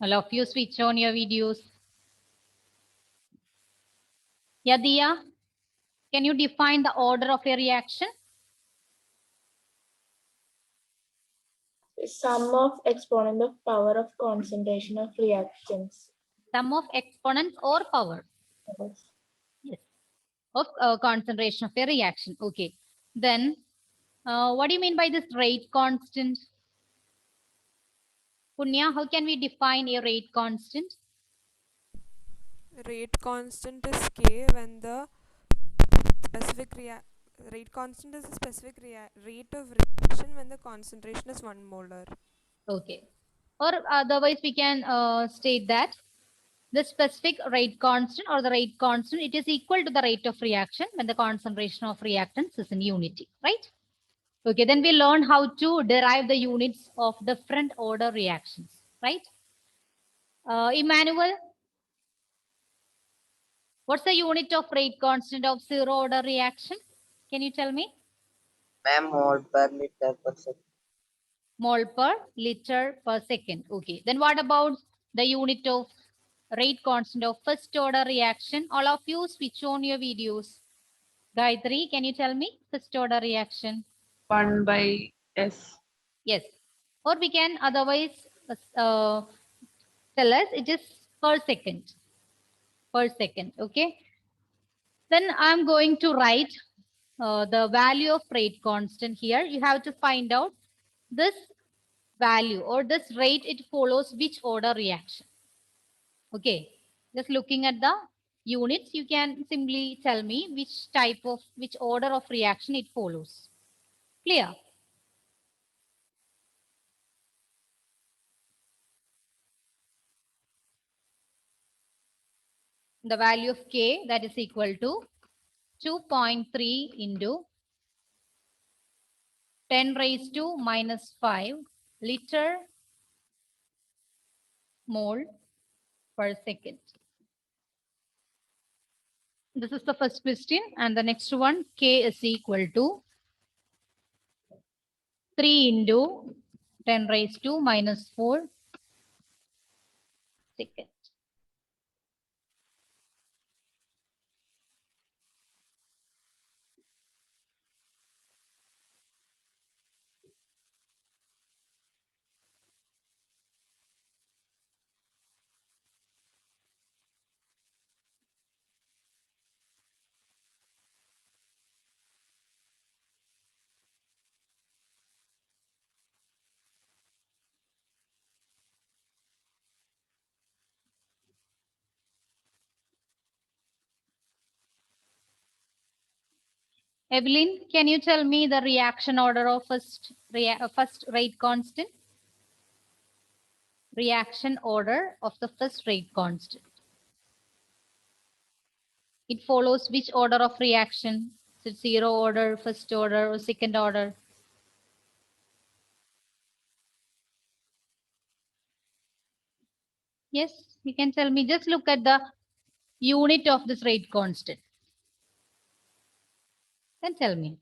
All of you switch on your videos. Yadiya, can you define the order of a reaction? Sum of exponent of power of concentration of reactions. Sum of exponents or power? Yes. Yes. Of concentration of a reaction. Okay. Then, what do you mean by this rate constant? Punya, how can we define a rate constant? Rate constant is K when the specific rate constant is the specific rate of reaction when the concentration is 1 molar. Okay. Or otherwise, we can state that the specific rate constant or the rate constant, it is equal to the rate of reaction when the concentration of reactants is in unity, right? Okay, then we learn how to derive the units of different order reactions, right? Emmanuel, what's the unit of rate constant of zero order reaction? Can you tell me? Ma'am, mole per liter per second. Mole per liter per second. Okay, then what about the unit of rate constant of first order reaction? All of you switch on your videos. Gayatri, can you tell me first order reaction? 1 by S. Yes. Or we can otherwise tell us it is per second. Per second. Okay. Then I'm going to write the value of rate constant here. You have to find out this value or this rate, it follows which order reaction. Okay. Just looking at the units, you can simply tell me which order of reaction it follows. Clear? The value of K, that is equal to 2.3 into 10 raised to minus 5 liter mole per second. This is the first question, and the next one, K is equal to 3 into 10 raised to minus 4 seconds. Evelyn, can you tell me the reaction order of first rate constant? Reaction order of the first rate constant. It follows which order of reaction? Is it zero order, first order, or second order? Yes, you can tell me. Just look at the unit of this rate constant. Then tell me.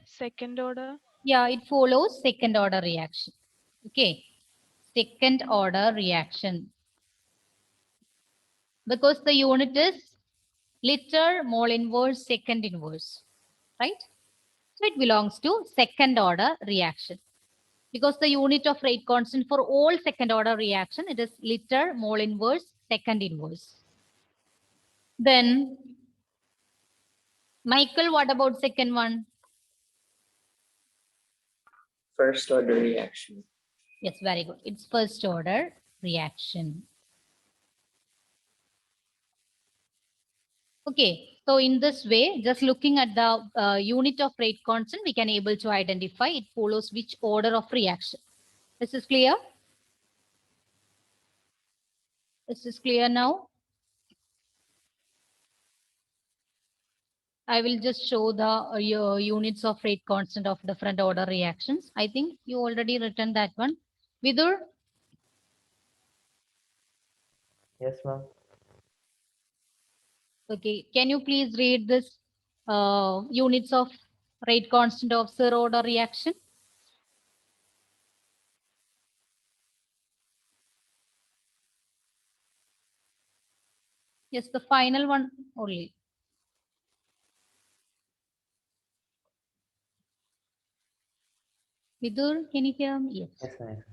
Second order. Yeah, it follows second order reaction. Okay, second order reaction. Because the unit is liter mole inverse second inverse, right? So it belongs to second order reaction. Because the unit of rate constant for all second order reaction, it is liter mole inverse second inverse. Then, Michael, what about second one? First order reaction. Yes, very good. It's first order reaction. Okay, so in this way, just looking at the unit of rate constant, we can able to identify it follows which order of reaction. This is clear? This is clear now? I will just show the units of rate constant of different order reactions. I think you already written that one. Vidur? Yes, ma'am. Okay, can you please read this units of rate constant of zero order reaction? Yes, the final one only. Vidur, can you hear me? Yes. Yes, ma'am.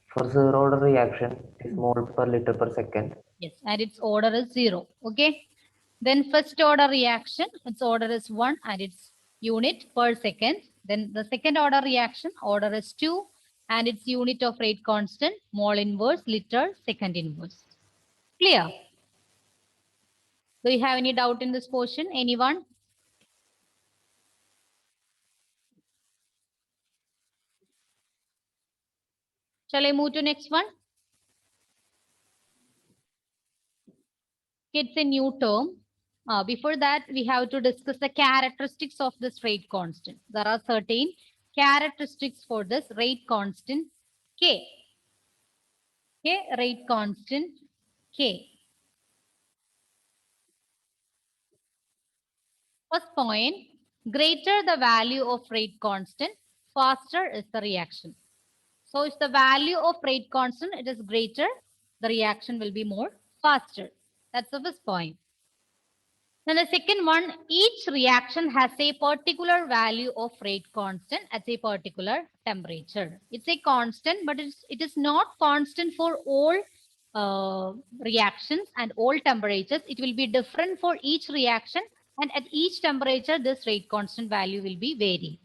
For zero order reaction, it is mole per liter per second. Yes, and its order is 0. Okay. Then first order reaction, its order is 1 and its unit per second. Then the second order reaction, order is 2 and its unit of rate constant, mole inverse, liter, second inverse. Clear? Do you have any doubt in this portion? Anyone? Shall I move to next one? It's a new term. Before that, we have to discuss the characteristics of this rate constant. There are certain characteristics for this rate constant K. Okay, rate constant K. First point, greater the value of rate constant, faster is the reaction. So if the value of rate constant it is greater, the reaction will be more faster. That's the first point. Then the second one, each reaction has a particular value of rate constant at a particular temperature. It's a constant, but it is not constant for all reactions and all temperatures. It will be different for each reaction, and at each temperature, this rate constant value will be varied.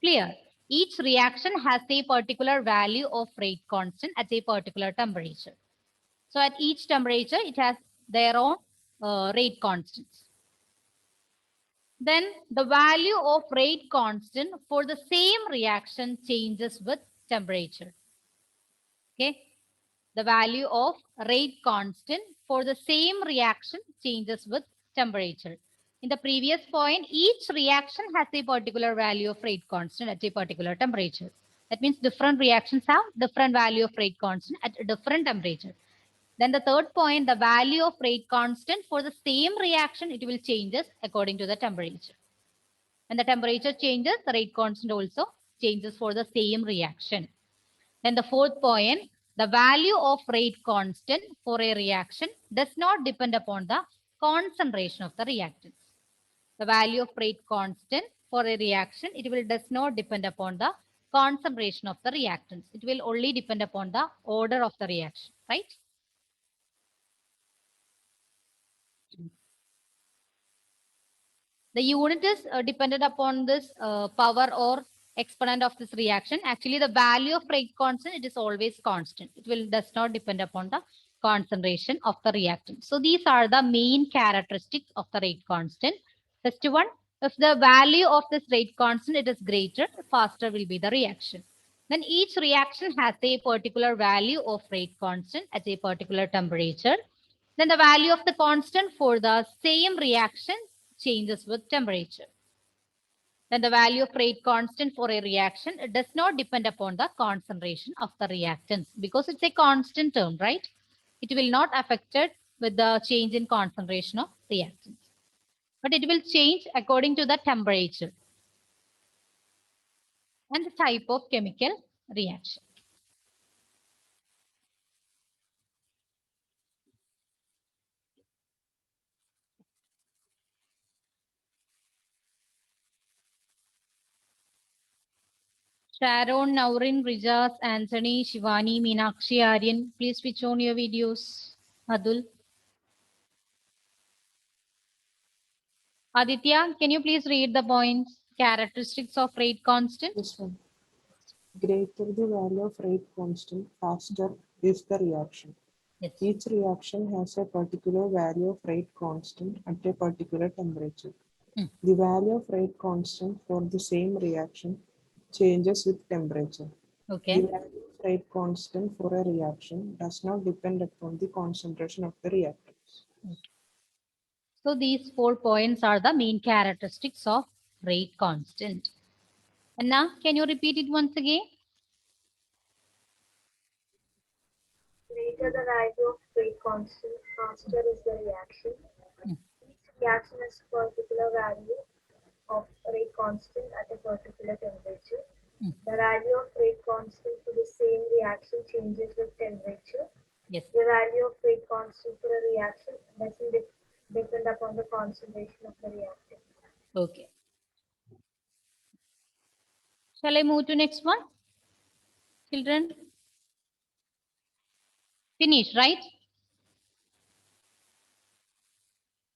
Clear? Each reaction has a particular value of rate constant at a particular temperature. So at each temperature, it has their own rate constants. Then the value of rate constant for the same reaction changes with temperature. Okay. The value of rate constant for the same reaction changes with temperature. In the previous point, each reaction has a particular value of rate constant at a particular temperature. That means different reactions have different value of rate constant at a different temperature. Then the third point, the value of rate constant for the same reaction, it will changes according to the temperature. When the temperature changes, the rate constant also changes for the same reaction. Then the fourth point, the value of rate constant for a reaction does not depend upon the concentration of the reactants. The value of rate constant for a reaction, it will does not depend upon the concentration of the reactants. It will only depend upon the order of the reaction, right? The unit is dependent upon this power or exponent of this reaction. Actually, the value of rate constant, it is always constant. It will does not depend upon the concentration of the reactant. So these are the main characteristics of the rate constant. First one, if the value of this rate constant it is greater, faster will be the reaction. Then each reaction has a particular value of rate constant at a particular temperature. Then the value of the constant for the same reaction changes with temperature. Then the value of rate constant for a reaction, it does not depend upon the concentration of the reactants because it's a constant term, right? It will not affect it with the change in concentration of reactants. But it will change according to the temperature and the type of chemical reaction. Sharon, Naurin, Rijas, Anthony, Shivani, Meenakshi, Aryan, please switch on your videos. Adul. Aditya, can you please read the points? Characteristics of rate constant. This one. Greater the value of rate constant, faster is the reaction. Yes. Each reaction has a particular value of rate constant at a particular temperature. The value of rate constant for the same reaction changes with temperature. Okay. The value of rate constant for a reaction does not depend upon the concentration of the reactants. So these 4 points are the main characteristics of rate constant. And now, can you repeat it once again? Greater the value of rate constant, faster is the reaction. Each reaction has a particular value of rate constant at a particular temperature. The value of rate constant for the same reaction changes with temperature. Yes. The value of rate constant for a reaction doesn't depend upon the concentration of the reactant. Okay. Shall I move to next one? Children? Finish, right?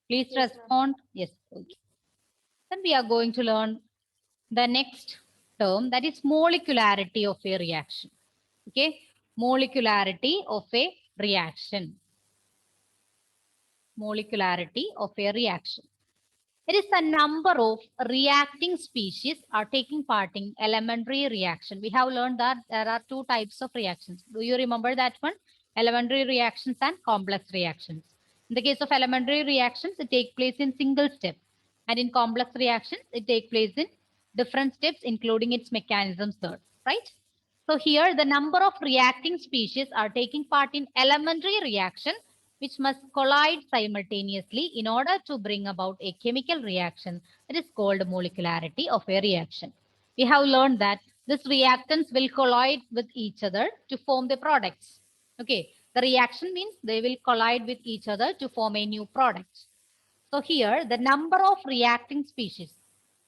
Please respond. Yes. Okay. Then we are going to learn the next term, that is molecularity of a reaction. Okay. Molecularity of a reaction. Molecularity of a reaction. It is a number of reacting species are taking part in elementary reaction. We have learned that there are two types of reactions. Do you remember that one? Elementary reactions and complex reactions. In the case of elementary reactions, it takes place in single step. And in complex reactions, it takes place in different steps, including its mechanisms there, right? So here, the number of reacting species are taking part in elementary reaction, which must collide simultaneously in order to bring about a chemical reaction that is called molecularity of a reaction. We have learned that these reactants will collide with each other to form the products. Okay, the reaction means they will collide with each other to form a new product. So here, the number of reacting species,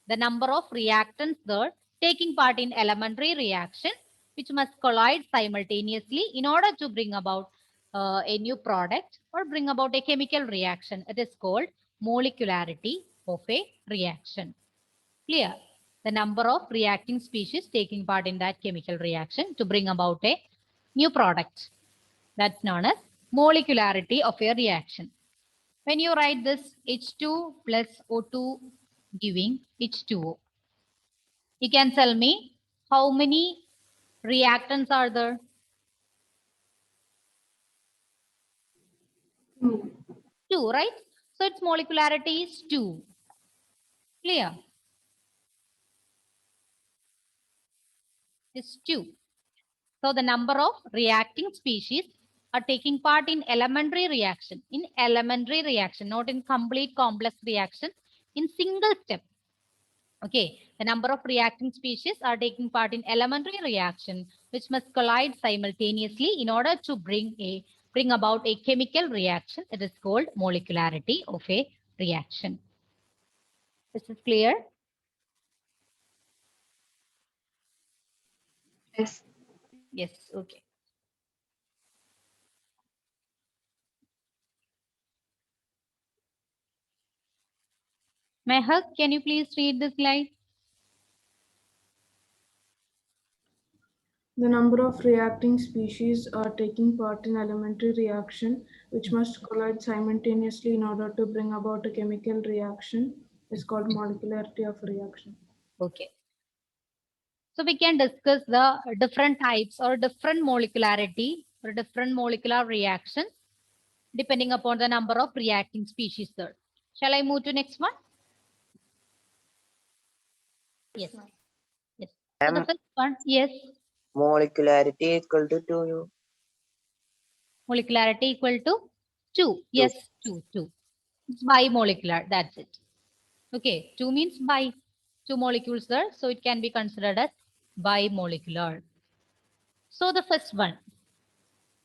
the number of reactants there taking part in elementary reaction, which must collide simultaneously in order to bring about a new product or bring about a chemical reaction. It is called molecularity of a reaction. Clear? The number of reacting species taking part in that chemical reaction to bring about a new product. That's known as molecularity of a reaction. When you write this H2 plus O2 giving H2O, you can tell me how many reactants are there? 2, right? So its molecularity is 2. Clear? It's 2. So the number of reacting species are taking part in elementary reaction. In elementary reaction, not in complete complex reaction, in single step. Okay, the number of reacting species are taking part in elementary reaction, which must collide simultaneously in order to bring about a chemical reaction. It is called molecularity of a reaction. This is clear? Yes. Yes, okay. Mehak, can you please read the slide? The number of reacting species are taking part in elementary reaction, which must collide simultaneously in order to bring about a chemical reaction, is called molecularity of a reaction. Okay. So we can discuss the different types or different molecularity or different molecular reactions depending upon the number of reacting species there. Shall I move to next one? Yes. Yes. So the first one, yes. Molecularity equal to 2. Molecularity equal to 2. Yes, 2, 2. It's bimolecular. That's it. Okay. 2 means bi. 2 molecules there. So it can be considered as bimolecular. So the first one.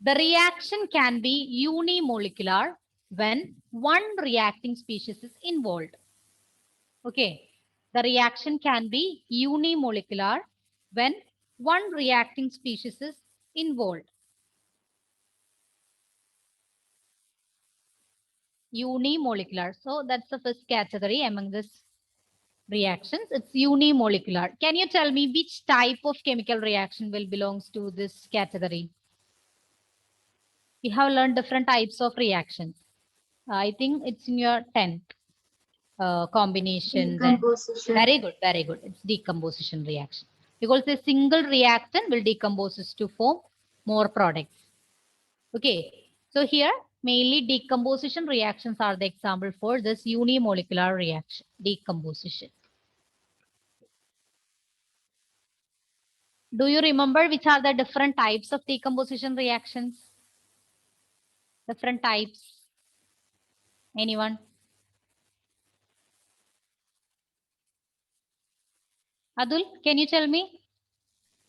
The reaction can be unimolecular when one reacting species is involved. Okay. The reaction can be unimolecular when one reacting species is involved. Unimolecular. So that's the first category among this reactions. It's unimolecular. Can you tell me which type of chemical reaction will belongs to this category? We have learned different types of reactions. I think it's in your 10th combination. Decomposition. Very good, very good. It's decomposition reaction. Because a single reactant will decompose to form more products. Okay, so here mainly decomposition reactions are the example for this unimolecular reaction, decomposition. Do you remember which are the different types of decomposition reactions? Different types. Anyone? Adul, can you tell me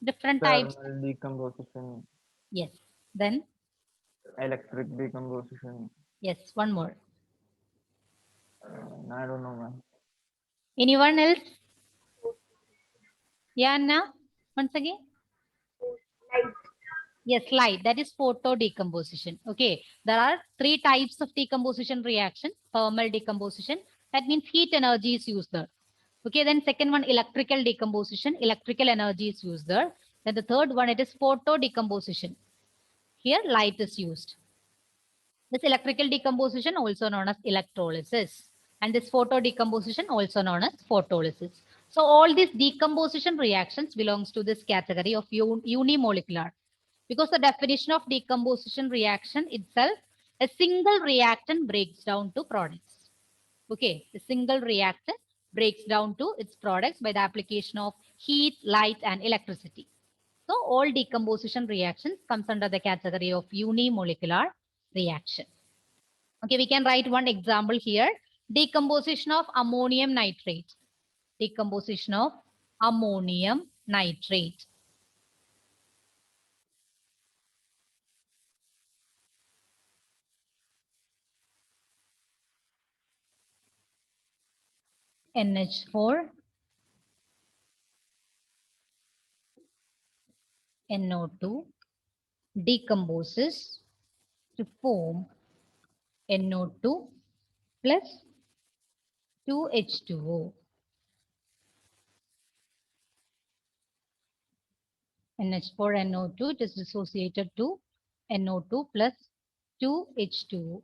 different types? Thermal decomposition. Yes. Then Electric decomposition. Yes, one more. I don't know, man. Anyone else? Yeah, Anna? Once again? Light. Yes, light. That is photo decomposition. Okay. There are 3 types of decomposition reaction. Thermal decomposition. That means heat energy is used there. Okay. Then second one, electrical decomposition. Electrical energy is used there. Then the third one, it is photo decomposition. Here, light is used. This electrical decomposition also known as electrolysis. And this photo decomposition also known as photolysis. So all these decomposition reactions belongs to this category of unimolecular. Because the definition of decomposition reaction itself, a single reactant breaks down to products. Okay, a single reactant breaks down to its products by the application of heat, light, and electricity. So all decomposition reactions comes under the category of unimolecular reaction. Okay, we can write one example here. Decomposition of ammonium nitrate. Decomposition of ammonium nitrate. NH4, NO2 decomposes to form NO2 plus 2H2O. NH4NO2 is dissociated to NO2 plus 2H2O.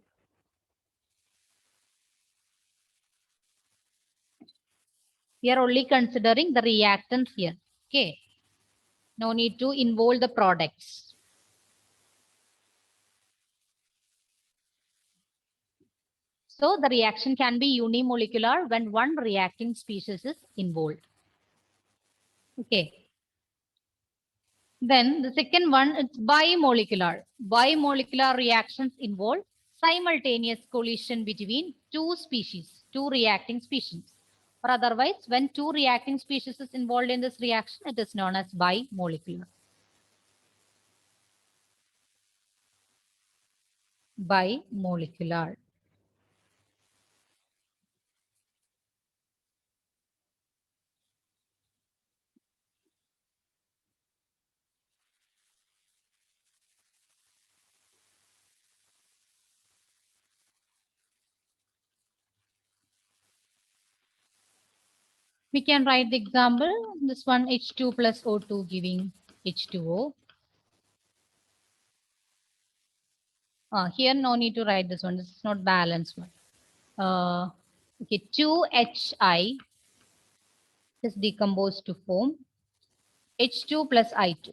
We are only considering the reactants here. Okay. No need to involve the products. So the reaction can be unimolecular when one reacting species is involved. Okay. Then the second one is bimolecular. Bimolecular reactions involve simultaneous collision between two species, two reacting species. Or otherwise, when two reacting species is involved in this reaction, it is known as bimolecular. Bimolecular. We can write the example. This one H2 plus O2 giving H2O. Here no need to write this one. This is not balanced one. Okay, 2HI is decomposed to form H2 plus I2.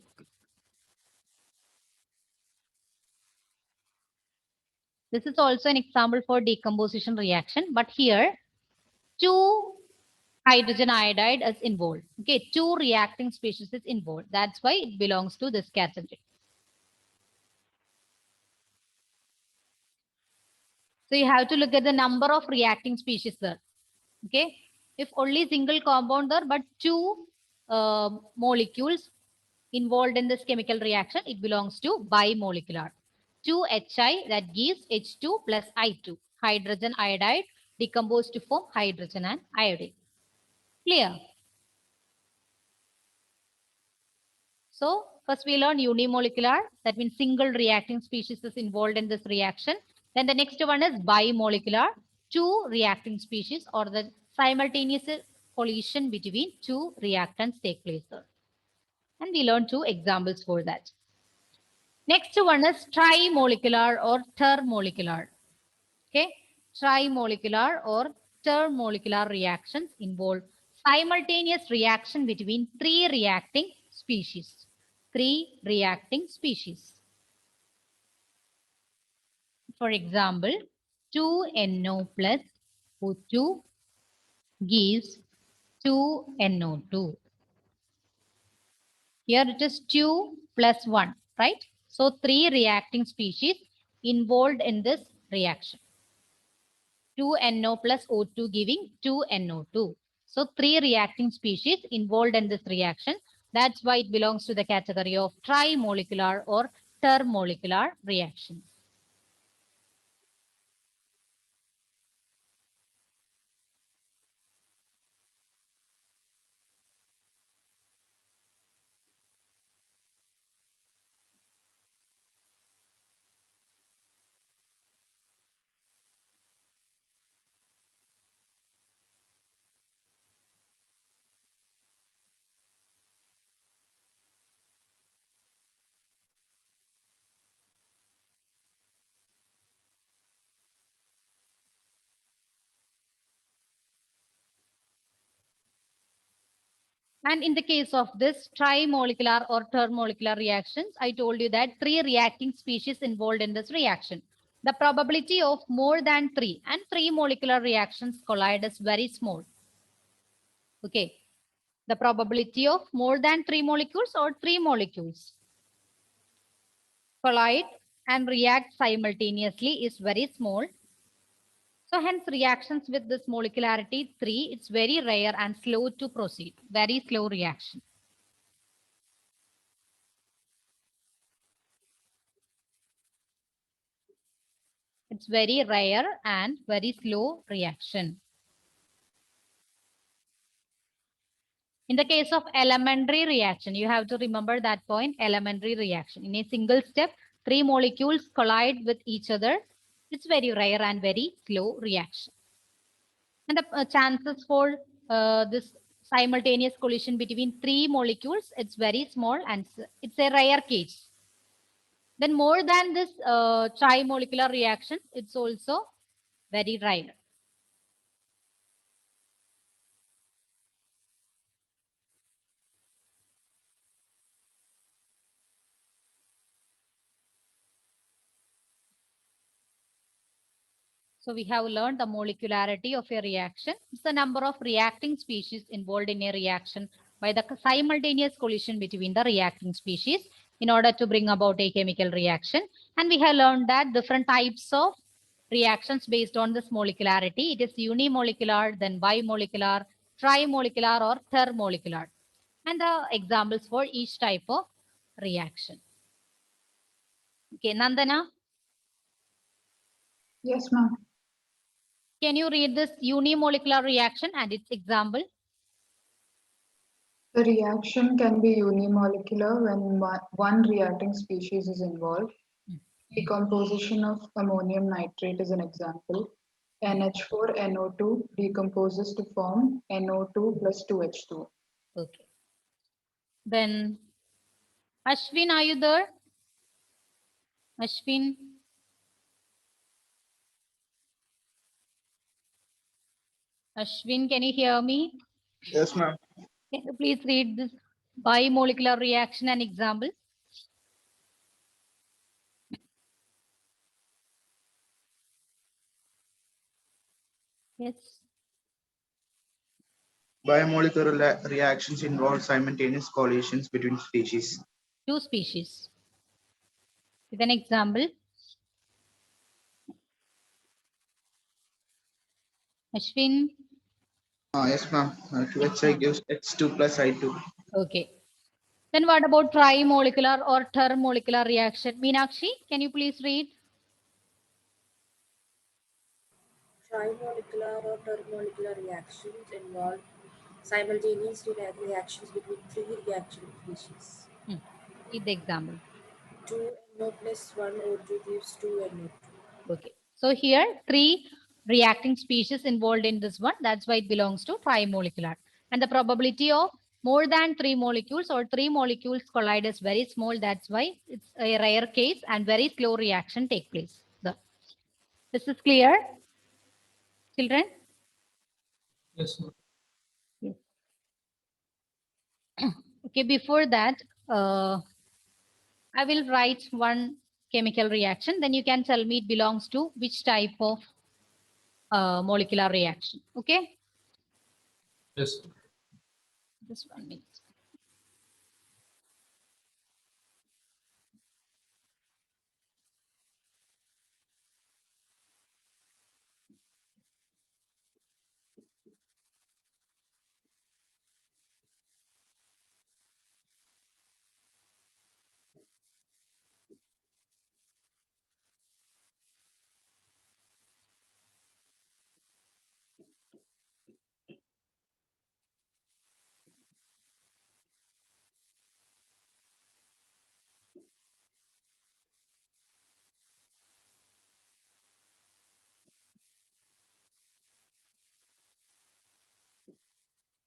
This is also an example for decomposition reaction, but here 2 hydrogen iodide is involved. Okay, 2 reacting species is involved. That's why it belongs to this category. So you have to look at the number of reacting species there. Okay, if only single compound there, but 2 molecules involved in this chemical reaction, it belongs to bimolecular. 2HI that gives H2 plus I2. Hydrogen iodide decomposed to form hydrogen and iodine. Clear? So first we learn unimolecular. That means single reacting species is involved in this reaction. Then the next one is bimolecular. 2 reacting species or the simultaneous collision between 2 reactants take place there. And we learn 2 examples for that. Next one is trimolecular or termolecular. Okay, trimolecular or termolecular reactions involve simultaneous reaction between 3 reacting species. 3 reacting species. For example, 2NO plus O2 gives 2NO2. Here it is 2 plus 1, right? So 3 reacting species involved in this reaction. 2NO plus O2 giving 2NO2. So 3 reacting species involved in this reaction. That's why it belongs to the category of trimolecular or termolecular reactions. And in the case of this trimolecular or termolecular reactions, I told you that 3 reacting species involved in this reaction. The probability of more than 3 and 3 molecular reactions collide is very small. Okay. The probability of more than 3 molecules or 3 molecules collide and react simultaneously is very small. So hence reactions with this molecularity 3, it's very rare and slow to proceed, very slow reaction. It's very rare and very slow reaction. In the case of elementary reaction, you have to remember that point, elementary reaction. In a single step, 3 molecules collide with each other. It's very rare and very slow reaction. And the chances for this simultaneous collision between 3 molecules, it's very small and it's a rare case. Then more than this trimolecular reaction, it's also very rare. So we have learned the molecularity of a reaction. It's the number of reacting species involved in a reaction by the simultaneous collision between the reacting species in order to bring about a chemical reaction. And we have learned that different types of reactions based on this molecularity. It is unimolecular, then bimolecular, trimolecular or thermolecular. And the examples for each type of reaction. Okay, Nandana, Yes, ma'am. can you read this unimolecular reaction and its example? The reaction can be unimolecular when one reacting species is involved. Decomposition of ammonium nitrate is an example. NH4NO2 decomposes to form NO2 plus 2H2. Okay. Then, Ashwin, are you there? Ashwin? Ashwin, can you hear me? Yes, ma'am. Can you please read this bimolecular reaction and example? Yes. Biomolecular reactions involve simultaneous collisions between species. 2 species. With an example. Ashwin? Yes, ma'am. 2HI gives H2 plus I2. Okay. Then what about trimolecular or termolecular reaction? Meenakshi, can you please read? Trimolecular or termolecular reactions involve simultaneous reactions between 3 reaction species. Read the example. 2NO plus 1O2 gives 2NO2. Okay. So here 3 reacting species involved in this one. That's why it belongs to trimolecular. And the probability of more than 3 molecules or 3 molecules collide is very small. That's why it's a rare case and very slow reaction take place. This is clear, children? Yes, ma'am. Yes. Okay, before that, I will write one chemical reaction. Then you can tell me it belongs to which type of molecular reaction. Okay? Yes. Just 1 minute.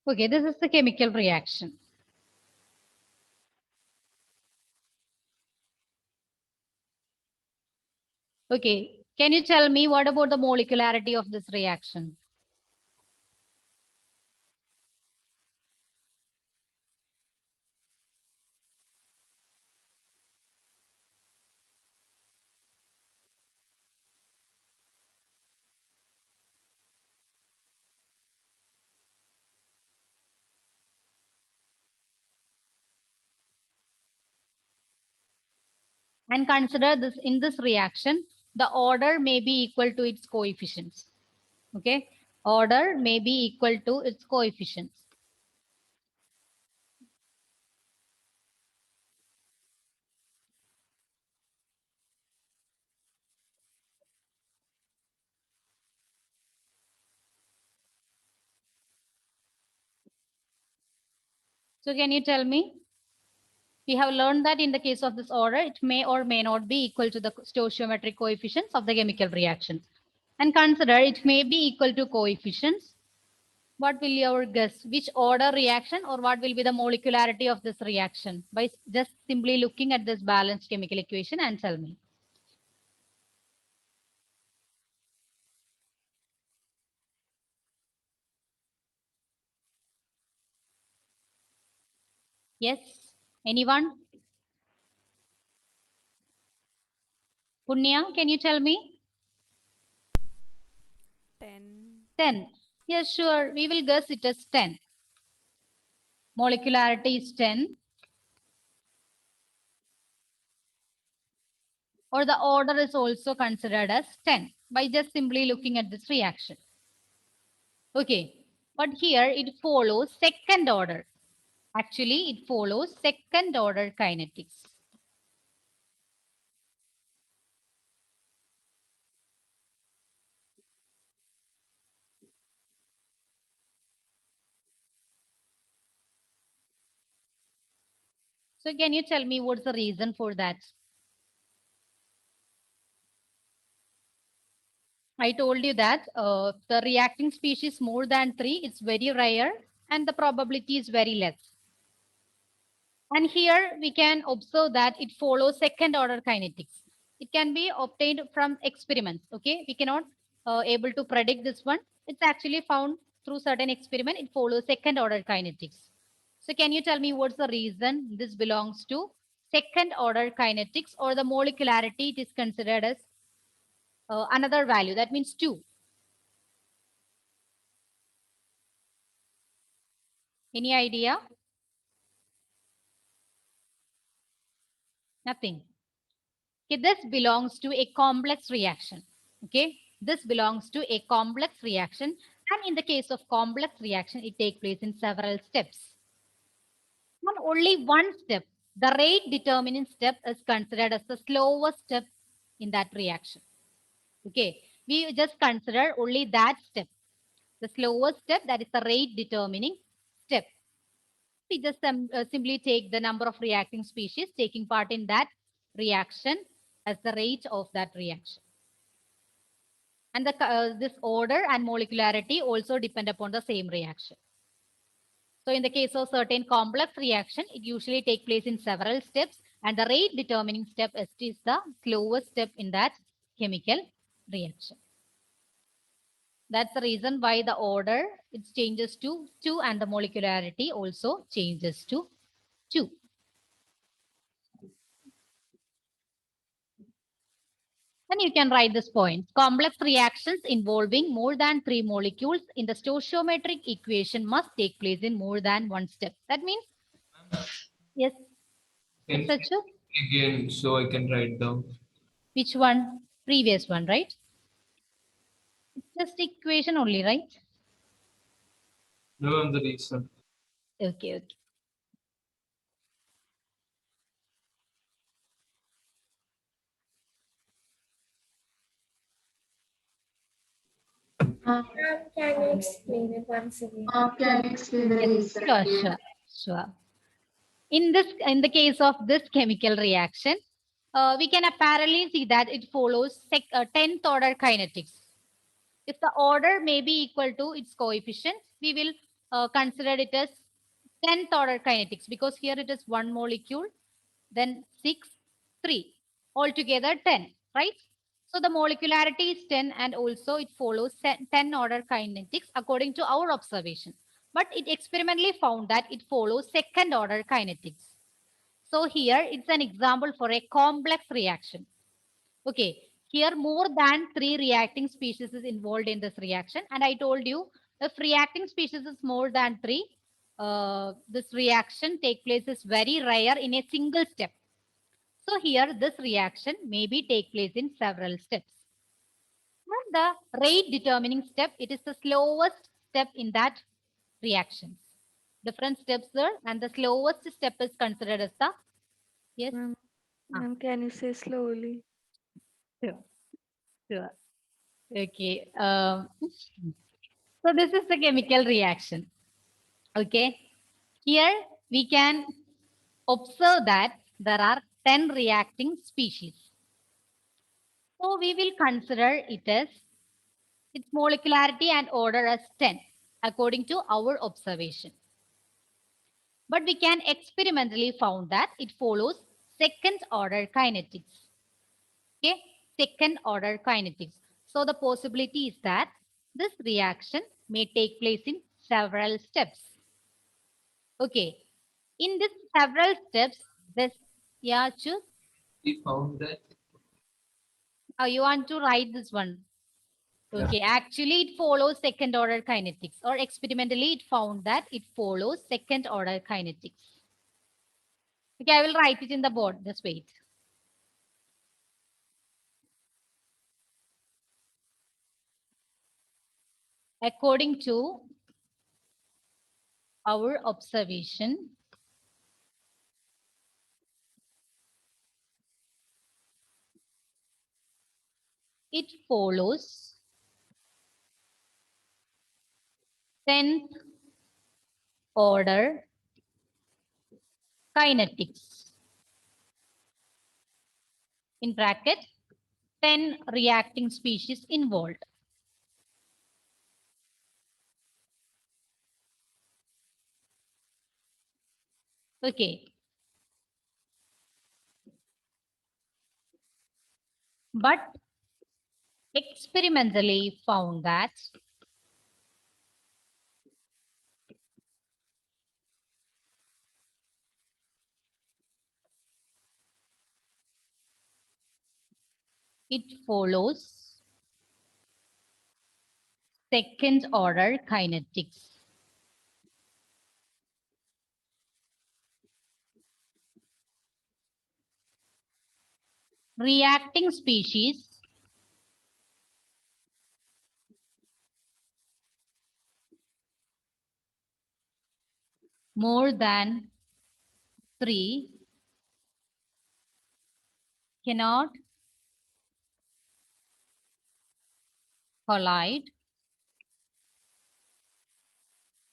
Okay, this is the chemical reaction. Okay, can you tell me what about the molecularity of this reaction? And consider this in this reaction, the order may be equal to its coefficients. Okay, order may be equal to its coefficients. So can you tell me? We have learned that in the case of this order, it may or may not be equal to the stoichiometric coefficients of the chemical reactions. And consider it may be equal to coefficients. What will your guess? Which order reaction or what will be the molecularity of this reaction? By just simply looking at this balanced chemical equation and tell me. Yes? Anyone? Punya, can you tell me? 10. 10. Yes, sure. We will guess it as 10. Molecularity is 10. Or the order is also considered as 10 by just simply looking at this reaction. Okay. But here it follows second order. Actually, it follows second order kinetics. So can you tell me what's the reason for that? I told you that the reacting species more than 3, it's very rare and the probability is very less. And here we can observe that it follows second order kinetics. It can be obtained from experiments. Okay, we cannot able to predict this one. It's actually found through certain experiment. It follows second order kinetics. So can you tell me what's the reason this belongs to second order kinetics, or the molecularity it is considered as another value? That means 2. Any idea? Nothing. Okay, this belongs to a complex reaction. Okay, this belongs to a complex reaction, and in the case of complex reaction, it takes place in several steps. And only one step, the rate determining step, is considered as the slowest step in that reaction. Okay, we just consider only that step, the slowest step, that is the rate determining step. We just simply take the number of reacting species taking part in that reaction as the rate of that reaction. And this order and molecularity also depend upon the same reaction. So in the case of certain complex reaction, it usually takes place in several steps, and the rate determining step is the slowest step in that chemical reaction. That's the reason why the order it changes to 2 and the molecularity also changes to 2. Then you can write this point. Complex reactions involving more than 3 molecules in the stoichiometric equation must take place in more than one step. That means, yes, Can Sachu? again, so I can write down. Which one? Previous one, right? It's just equation only, right? No, the reason. Okay, okay. Ma'am, can you explain it once again? Can you explain the Yes, reason? sure. In the case of this chemical reaction, we can apparently see that it follows 10th order kinetics. If the order may be equal to its coefficients, we will consider it as 10th order kinetics, because here it is 1 molecule, then 6, 3, altogether 10, right? So the molecularity is 10 and also it follows 10 order kinetics according to our observation. But it experimentally found that it follows second order kinetics. So here it's an example for a complex reaction. Okay, here more than 3 reacting species is involved in this reaction. And I told you, if reacting species is more than 3, this reaction take place is very rare in a single step. So here this reaction maybe take place in several steps. And the rate determining step, it is the slowest step in that reaction. Different steps there, and the slowest step is considered as the, yes? Ma'am, can you say slowly? Sure. Sure. Okay. So this is the chemical reaction. Okay. Here we can observe that there are 10 reacting species. So we will consider it as its molecularity and order as 10 according to our observation. But we can experimentally found that it follows second order kinetics. Okay, second order kinetics. So the possibility is that this reaction may take place in several steps. Okay, in this several steps, this, yeah, choose. We found that. Oh, you want to write this one? Okay, actually it follows second order kinetics, or experimentally it found that it follows second order kinetics. Okay, I will write it in the board. Just wait. According to our observation, it follows 10th order kinetics. In bracket, 10 reacting species involved. Okay. But experimentally found that it follows second order kinetics. Reacting species more than 3 cannot collide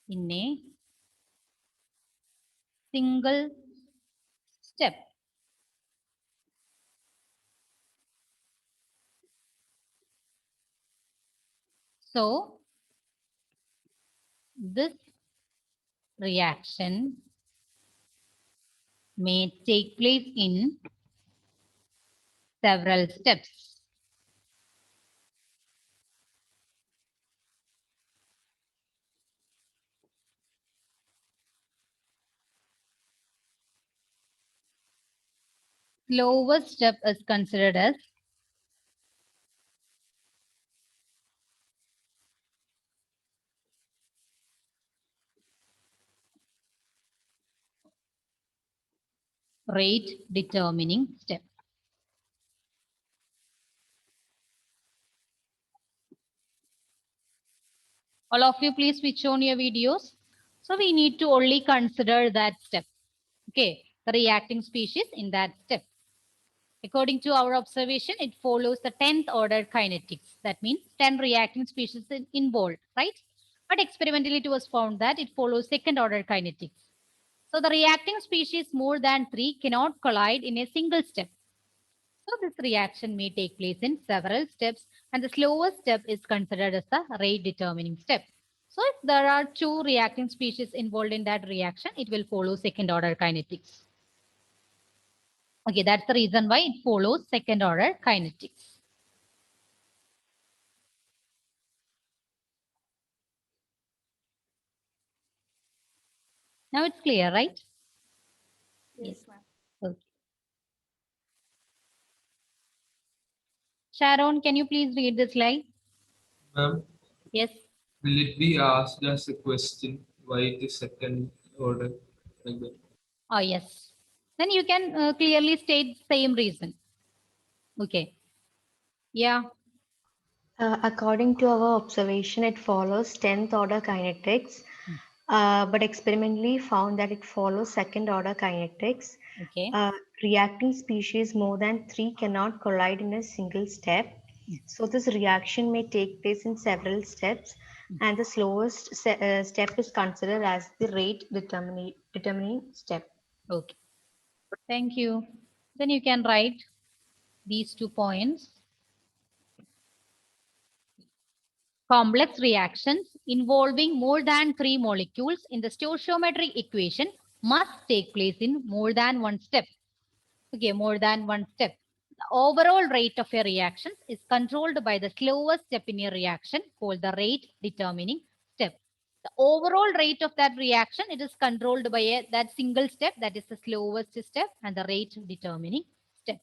in a single step. So this reaction may take place in several steps. Slowest step is considered as rate determining step. All of you, please switch on your videos. So we need to only consider that step. Okay, the reacting species in that step. According to our observation, it follows the 10th order kinetics. That means 10 reacting species involved, right? But experimentally it was found that it follows second order kinetics. So the reacting species more than 3 cannot collide in a single step. So this reaction may take place in several steps, and the slowest step is considered as the rate determining step. So if there are 2 reacting species involved in that reaction, it will follow second order kinetics. Okay, that's the reason why it follows second order kinetics. Now it's clear, right? Yes, ma'am. Okay. Sharon, can you please read the slide? Ma'am, Yes. will it be asked as a question why it is second order like that? Oh, yes. then you can clearly state same reason. Okay. Yeah. According to our observation, it follows 10th order kinetics, but experimentally found that it follows second order kinetics. Okay. Reacting species more than 3 cannot collide in a single step. So this reaction may take place in several steps, and the slowest step is considered as the rate determining step. Okay. Thank you. Then you can write these 2 points. Complex reactions involving more than 3 molecules in the stoichiometric equation must take place in more than one step. Okay, more than one step. The overall rate of a reaction is controlled by the slowest step in a reaction called the rate determining step. The overall rate of that reaction, it is controlled by that single step, that is the slowest step, and the rate determining step.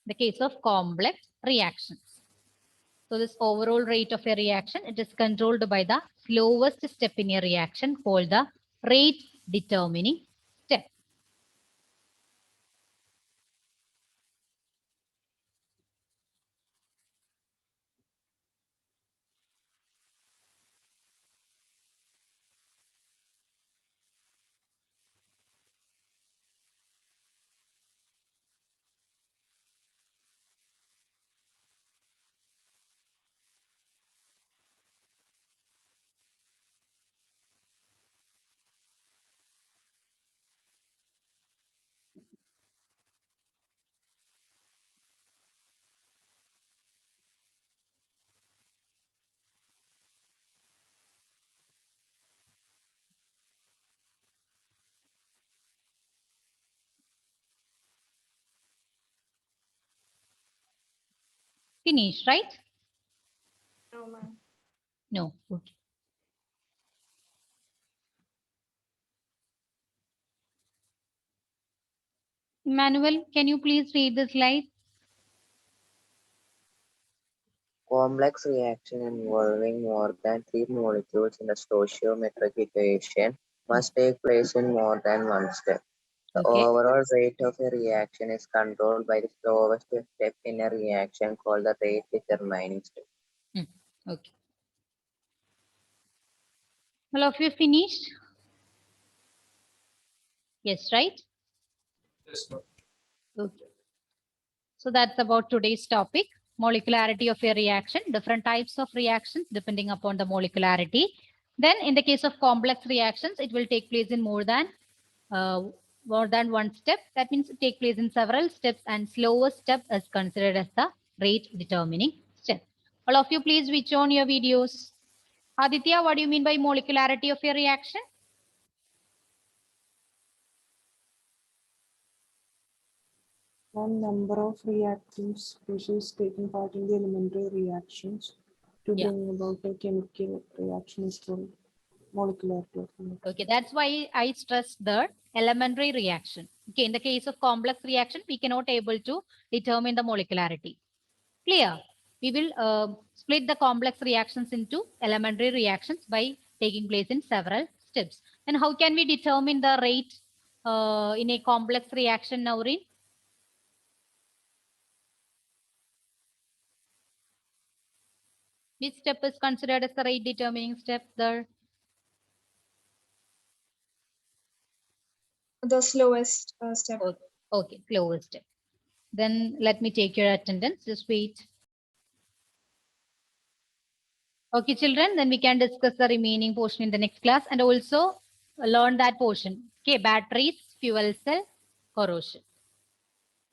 The case of complex reactions. So this overall rate of a reaction, it is controlled by the slowest step in a reaction called the rate determining step. Finish, right? No, ma'am. No. Okay. Emmanuel, can you please read the slide? Complex reaction involving more than 3 molecules in a stoichiometric equation must take place in more than one step. The Okay. overall rate of a reaction is controlled by the slowest step in a reaction called the rate determining step. Okay. All of you finished? Yes, right? Yes, ma'am. Okay. So that's about today's topic, molecularity of a reaction, different types of reactions depending upon the molecularity. Then in the case of complex reactions, it will take place in more than one step. That means it take place in several steps, and slowest step is considered as the rate determining step. All of you please switch on your videos. Aditya, what do you mean by molecularity of a reaction? One number of reactive species taking part in the elementary reactions to Yeah. bring about a chemical reaction is called molecularity of reaction. Okay, that's why I stressed the elementary reaction. Okay, in the case of complex reaction, we cannot able to determine the molecularity. Clear? We will split the complex reactions into elementary reactions by taking place in several steps. And how can we determine the rate in a complex reaction, Naureen? Which step is considered as the rate determining step there? The slowest step. Okay, slowest step. Then let me take your attendance. Just wait. Okay, children, then we can discuss the remaining portion in the next class and also learn that portion. Okay, batteries, fuel cell, corrosion.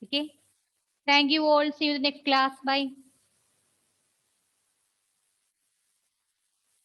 Okay. Thank you all. See you in the next class. Bye.